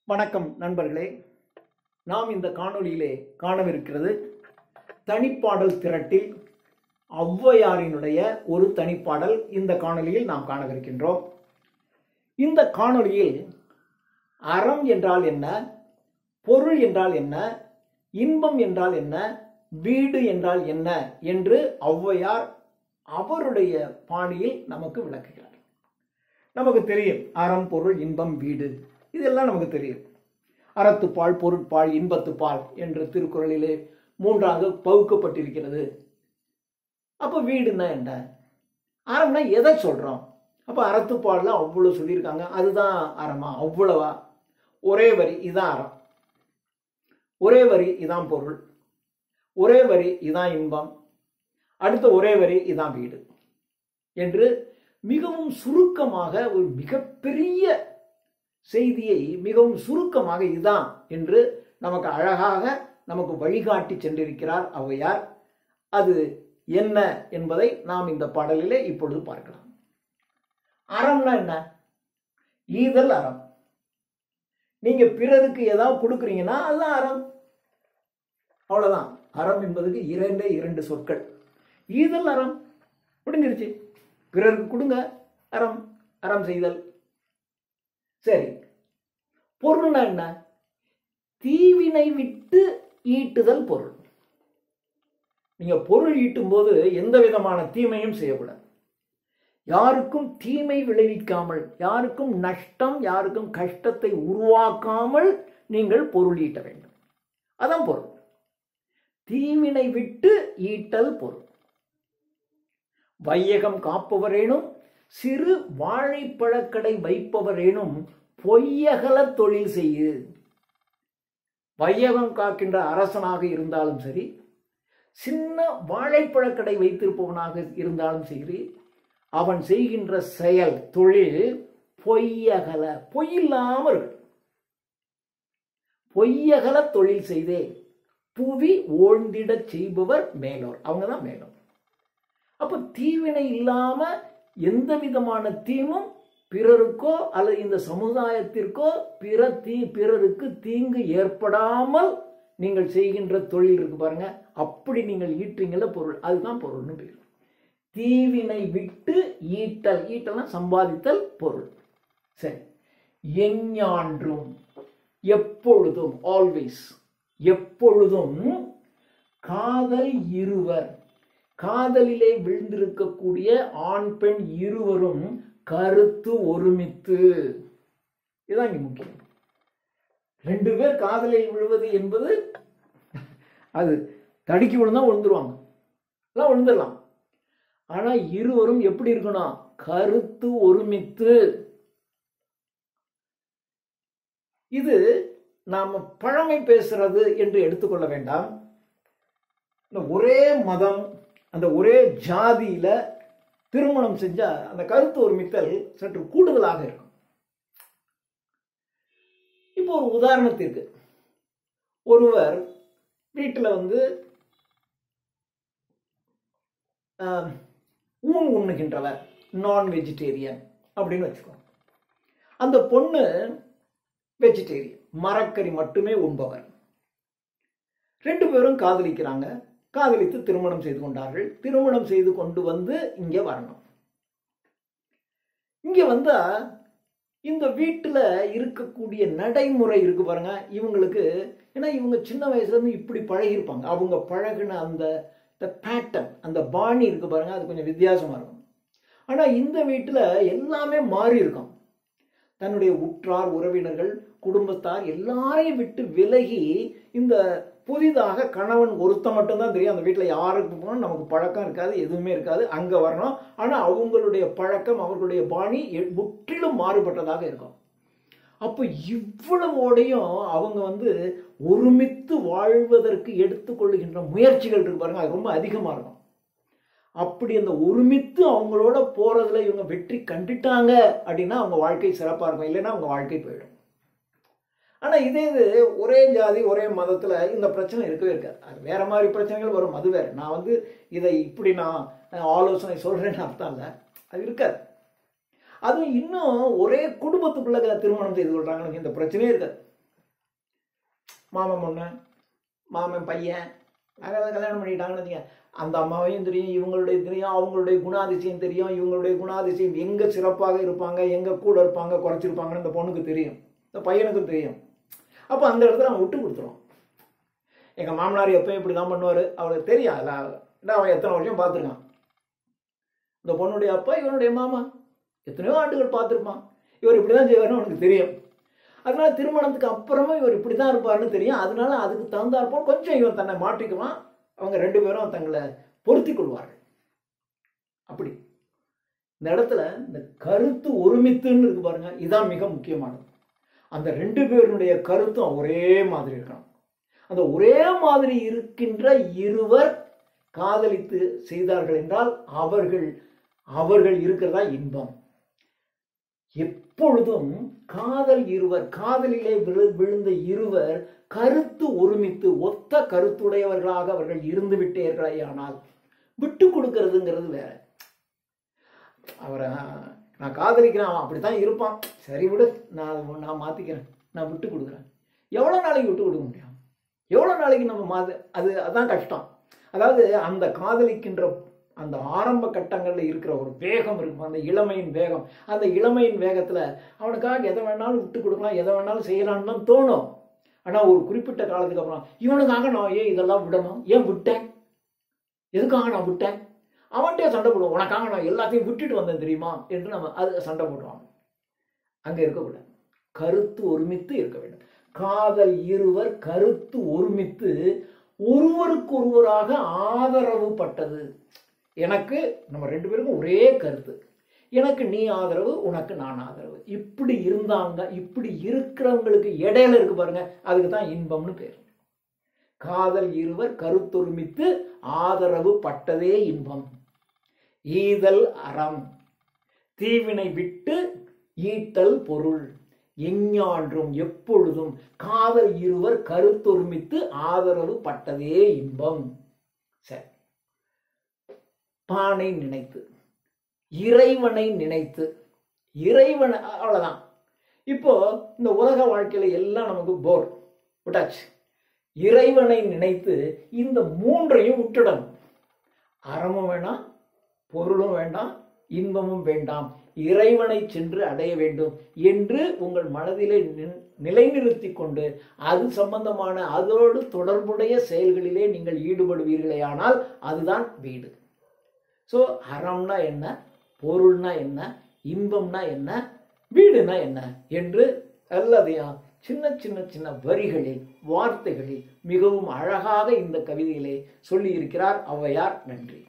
வணக்கம் நண்பர்களே. நாம் இந்த காணொளியிலே காணவிருக்கிறது தனிப்பாடல் திரட்டில் ஔவையாரினுடைய ஒரு தனிப்பாடல். இந்த காணொளியில் நாம் காணவிருக்கின்றோம். இந்த காணொளியில் அறம் என்றால் என்ன, பொருள் என்றால் என்ன, இன்பம் என்றால் என்ன, வீடு என்றால் என்ன என்று ஔவையார் அவருடைய பாணியில் நமக்கு விளக்குகிறார். நமக்கு தெரியும் அறம், பொருள், இன்பம், வீடு, இதெல்லாம் நமக்கு தெரியும். அறத்துப்பால், பொருட்பால், இன்பத்துப்பால் என்று திருக்குறளிலே மூன்றாக பகுக்கப்பட்டிருக்கிறது. அப்போ வீடுன்னா என்ன, அறம்னா எதை சொல்றோம்? அப்போ அறத்துப்பால்ல அவ்வளவு சொல்லியிருக்காங்க, அதுதான் அறமா? அவ்வளவா? ஒரே வரி இதான் அறம், ஒரே வரி இதான் பொருள், ஒரே வரி இதான் இன்பம், அடுத்த ஒரே வரி இதான் வீடு என்று மிகவும் சுருக்கமாக ஒரு மிகப்பெரிய செய்தியை மிகவும் சுருக்கமாக இதுதான் என்று நமக்கு அழகாக நமக்கு வழிகாட்டி சென்றிருக்கிறார் ஔவையார். அது என்ன என்பதை நாம் இந்த பாடலிலே இப்பொழுது பார்க்கலாம். அறம்னா என்ன? ஈதல் அறம். நீங்க பிறருக்கு ஏதாவது கொடுக்குறீங்கன்னா அதுதான் அறம். அவ்வளவுதான். அறம் என்பதுக்கு இரண்டு சொற்கள். ஈதல் அறம் முடிஞ்சிருச்சு. பிறருக்கு கொடுங்க, அறம். அறம் செய்தல். சரி, பொருள்னா என்ன? தீவினை விட்டு ஈட்டுதல் பொருள். நீங்க பொருள் ஈட்டும் போது எந்த விதமான தீமையும் செய்யக்கூடாது. யாருக்கும் தீமை விளைவிக்காமல், யாருக்கும் நஷ்டம், யாருக்கும் கஷ்டத்தை உருவாக்காமல் நீங்கள் பொருள் ஈட்ட வேண்டும். அதான் பொருள். தீவினை விட்டு ஈட்டல் பொருள். வையகம் காப்பவரேனும் சிறு வாழைப்பழக்கடை வைப்பவரேனும் பொய்யகல தொழில் செய்யு. வையகம் காக்கின்ற அரசனாக இருந்தாலும் சரி, சின்ன வாழைப்பழக்கடை வைத்திருப்பவனாக இருந்தாலும் சரி, அவன் செய்கின்ற செயல், தொழில் பொய்யகல, பொய்யில்லாமல் பொய்யகல தொழில் செய்தே புவி ஓழ்ந்திட செய்பவர் மேலோர். அவங்கதான் மேலோர். அப்ப தீவினை இல்லாம எந்த விதமான தீமும் பிறருக்கோ அல்லது இந்த சமுதாயத்திற்கோ பிறருக்கு தீங்கு ஏற்படாமல் நீங்கள் செய்கின்ற தொழில் இருக்கு பாருங்க, அப்படி நீங்கள் ஈட்டுறீங்கள பொருள், அதுதான் பொருள்னு பேர். தீவினை விட்டு ஈட்டல், ஈட்டல்னா சம்பாதித்தல் பொருள். சரி, எஞ்ஞான்றும் எப்பொழுதும், ஆல்வேஸ், எப்பொழுதும் காதல் இருவர், காதலிலே விழுந்திருக்கக்கூடிய ஆண் பெண் இருவரும் கருத்து ஒருமித்து. இதுதான் இங்க முக்கியம். ரெண்டு பேர் காதலில் விழுவது என்பது அது தடுக்கி விழுந்தா விழுந்துருவாங்க, எல்லாம் விழுந்துடலாம். ஆனா இருவரும் எப்படி இருக்கணும்? கருத்து ஒருமித்து. இது நாம பழமை பேசுறது என்று எடுத்துக்கொள்ள வேண்டாம். ஒரே மதம், அந்த ஒரே ஜாதியில திருமணம் செஞ்சா அந்த கருத்து ஒருமித்தல் சற்று கூடுதலாக இருக்கும். இப்போ ஒரு உதாரணத்திற்கு, ஒருவர் வீட்டில் ஊன் உண்ணுகின்றவர், நான் வெஜிடேரியன் அப்படின்னு வச்சுக்கோங்க. அந்த பொண்ணு வெஜிடேரியன், மரக்கறி மட்டுமே உண்பவர். ரெண்டு பேரும் காதலிக்கிறாங்க, காதலித்து திருமணம் செய்து கொண்டார்கள். திருமணம் செய்து கொண்டு இங்க வரணும். இங்க வந்தா இந்த வீட்டுல இருக்கக்கூடிய நடைமுறை இருக்கு பாருங்க, இவங்களுக்கு, ஏன்னா இவங்க சின்ன வயசுல இருந்து இப்படி பழகிருப்பாங்க. அவங்க பழகின அந்த பேட்டர்ன், அந்த பாணி இருக்கு பாருங்க, அது கொஞ்சம் வித்தியாசமா இருக்கும். ஆனா இந்த வீட்டுல எல்லாமே மாறி இருக்கும். தன்னுடைய உற்றார் உறவினர்கள், குடும்பத்தார் எல்லாரையும் விட்டு விலகி இந்த புதிதாக கணவன் ஒருத்த மட்டும்தான் தெரியும். அந்த வீட்டில் யாருக்கு போனால் நமக்கு பழக்கம் இருக்காது, எதுவுமே இருக்காது. அங்கே வரணும். ஆனால் அவங்களுடைய பழக்கம், அவர்களுடைய பாணி முற்றிலும் மாறுபட்டதாக இருக்கும். அப்போ இவ்வளவோடையும் அவங்க ஒருமித்து வாழ்வதற்கு எடுத்துக்கொள்ளுகின்ற முயற்சிகள் இருக்கு பாருங்க, அது ரொம்ப அதிகமாக இருக்கும். அப்படி அந்த ஒருமித்து அவங்களோட போறதுல இவங்க வெற்றி கண்டுட்டாங்க அப்படின்னா அவங்க வாழ்க்கை சிறப்பாக இருக்கும், இல்லைன்னா அவங்க வாழ்க்கை போயிடும். ஆனா இதே இது ஒரே ஜாதி ஒரே மதத்துல இந்த பிரச்சனை இருக்கவே இருக்காது. அது வேற மாதிரி பிரச்சனைகள் வரும், அது வேற. நான் இதை இப்படி நான் ஆலோசனை சொல்றேன்னு அர்த்தம் இல்லை, அது இருக்காது. அதுவும் இன்னும் ஒரே குடும்பத்துக்குள்ள திருமணம் செய்து கொள்றாங்க, இந்த பிரச்சனையே இருக்காது. மாமன் பொண்ணு, மாமன் பையன் அதெல்லாம் கல்யாணம் பண்ணிட்டாங்கன்னு வச்சுங்க. அந்த அம்மாவையும் தெரியும், இவங்களுடைய தெரியும், அவங்களுடைய குணாதிசயம் தெரியும், இவங்களுடைய குணாதிசயம் எங்கே சிறப்பாக இருப்பாங்க, எங்கே கூட இருப்பாங்க, குறைச்சிருப்பாங்கன்னு இந்த பொண்ணுக்கு தெரியும், இந்த பையனுக்கும் தெரியும். அப்போ அந்த இடத்துல அவன் விட்டு கொடுத்துருவான். எங்கள் மாமனார் எப்பயும் இப்படி தான் பண்ணுவார், அவளுக்கு தெரியும். இல்லை அவன் எத்தனை வருஷம் பார்த்துருக்கான். இந்த பொண்ணுடைய அப்பா இவனுடைய மாமா எத்தனையோ ஆண்டுகள் பார்த்துருப்பான். இவர் இப்படி தான் செய்வார்னு அவனுக்கு தெரியும். அதனால திருமணத்துக்கு அப்புறமா இவர் இப்படி தான் இருப்பார்னு தெரியும். அதனால அதுக்கு தகுந்தாற்போல் கொஞ்சம் இவன் தன்னை மாற்றிக்குவான். அவங்க 2 பேரும் தங்களை பொருத்தி கொள்வார்கள். அப்படி இந்த இடத்துல இந்த கருத்து ஒருமித்துன்னு இருக்கு பாருங்க, இதுதான் மிக முக்கியமானது. அந்த 2 பேருடைய கருத்தும் ஒரே மாதிரி இருக்கணும். அந்த ஒரே மாதிரி இருக்கின்ற இருவர் காதலித்து செய்தார்கள் என்றால் அவர்கள் இருக்கிறதா இன்பம். எப்பொழுதும் காதலிலே விழுந்த இருவர் கருத்து ஒருமித்து ஒத்த கருத்துடையவர்களாக அவர்கள் இருந்து விட்டீர்களே ஆனால் விட்டு கொடுக்கறதுங்கிறது வேற. அவரை நான் காதலிக்கிறேன், அவன் அப்படித்தான் இருப்பான், சரி விடு, நான் மாத்திக்கிறேன், நான் விட்டு கொடுக்குறேன். எவ்வளோ நாளைக்கு விட்டு கொடுக்க முடியும்? எவ்வளோ நாளைக்கு நம்ம அதான் கஷ்டம். அதாவது அந்த காதலிக்கின்ற அந்த ஆரம்ப கட்டங்களில் இருக்கிற ஒரு வேகம் இருக்கும், அந்த இளமையின் வேகம். அந்த இளமையின் வேகத்தில் அவனுக்காக எதை வேணாலும் விட்டு கொடுக்கலாம், எதை வேணாலும் செய்யலான்னு தான் தோணும். ஆனால் ஒரு குறிப்பிட்ட காலத்துக்கு அப்புறம் இவனுக்காக நான் ஏன் இதெல்லாம் விடணும், ஏன் விட்டேன், எதுக்காக நான் விட்டேன், அவன்கிட்டே சண்டை போடுவோம். உனக்காக நான் எல்லாத்தையும் விட்டுட்டு வந்தேன் தெரியுமா என்று நம்ம அது சண்டை போடுவாங்க. அங்கே இருக்கக்கூடாது. கருத்து ஒருமித்து இருக்க வேண்டும். காதல் இருவர் கருத்து ஒருமித்து ஒருவருக்கு ஒருவராக ஆதரவு பட்டது. எனக்கு நம்ம 2 பேருக்கும் ஒரே கருத்து, எனக்கு நீ ஆதரவு, உனக்கு நான் ஆதரவு. இப்படி இருந்தாங்க. இப்படி இருக்கிறவங்களுக்கு இடையில இருக்கு பாருங்க, அதுக்கு தான் இன்பம்னு பேர். காதல் இருவர் கருத்தொருமித்து ஆதரவு பட்டதே இன்பம். ஈதல் அறம், தீவினை விட்டு ஈட்டல் பொருள். எஞ்ஞான்றும் எப்பொழுதும் காதல் இருவர் கருத்தொருமித்து ஆதரவு பட்டதே இன்பம். சரி, பானை நினைத்து, இறைவனை நினைத்து, இறைவனை அவ்வளவுதான். இப்போ இந்த உலக வாழ்க்கையில எல்லாம் நமக்கு போர் விட்டாச்சு. இறைவனை நினைத்து இந்த 3ஐயும் விட்டுடணும். அறமும் வேண்டாம், பொருளும் வேண்டாம், இன்பமும் வேண்டாம், இறைவனை சென்று அடைய வேண்டும் என்று உங்கள் மனதிலே நிலைநிறுத்தி கொண்டு அது சம்பந்தமான அதோடு தொடர்புடைய செயல்களிலே நீங்கள் ஈடுபடுவீர்களே ஆனால் அதுதான் வீடு. ஸோ அறம்னா என்ன, பொருள்னா என்ன, இன்பம்னா என்ன, வீடுனா என்ன என்று எல்லாத்தையும் சின்ன சின்ன சின்ன வரிகளில் வார்த்தைகளில் மிகவும் அழகாக இந்த கவிதையிலே சொல்லி இருக்கிறார் ஔவையார். நன்றி.